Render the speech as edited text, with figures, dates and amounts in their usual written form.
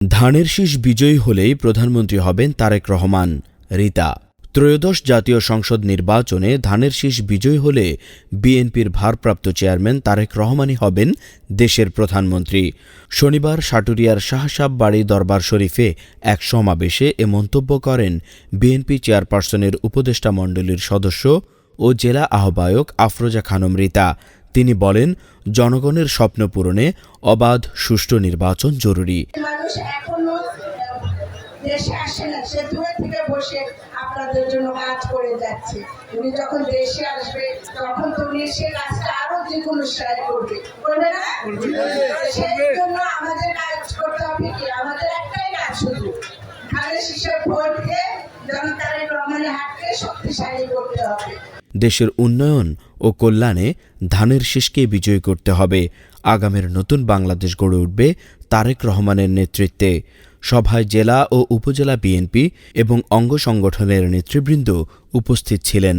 ধানের শীষ বিজয়ী হলেই প্রধানমন্ত্রী হবেন তারেক রহমান। রিতা। ত্রয়োদশ জাতীয় সংসদ নির্বাচনে ধানের শীষ বিজয়ী হলে বিএনপির ভারপ্রাপ্ত চেয়ারম্যান তারেক রহমানই হবেন দেশের প্রধানমন্ত্রী। শনিবার সাটুরিয়ার শাহসাব বাড়ি দরবার শরীফে এক সমাবেশে এ মন্তব্য করেন বিএনপি চেয়ারপারসনের উপদেষ্টা মণ্ডলীর সদস্য ও জেলা আহ্বায়ক আফরোজা খানম রিতা। তিনি বলেন, জনগণের স্বপ্ন পূরণে অবাধ সুষ্ঠু নির্বাচন জরুরি। মানুষ এখনো দেশে আসে না, সে দূরে থেকে বসে আপনাদের জন্য কাজ করে যাচ্ছে। উনি যখন দেশে আসবে তখন তো উনি সে কাজটা আরো দ্বিগুণ করবে, বলবে না? সেই জন্য আমাদের কাজ করতে হবে কি, আমাদের একটাই কাজ, শুধু ধানের শীষের ভোট দিয়ে জনতারেক রহমানের হাতকে শক্তিশালী করতে হবে। দেশের উন্নয়ন ও কল্যাণে ধানের শীষকে বিজয়ী করতে হবে। আগামীর নতুন বাংলাদেশ গড়ে উঠবে তারেক রহমানের নেতৃত্বে। সভায় জেলা ও উপজেলা বিএনপি এবং অঙ্গ সংগঠনের নেতৃবৃন্দ উপস্থিত ছিলেন।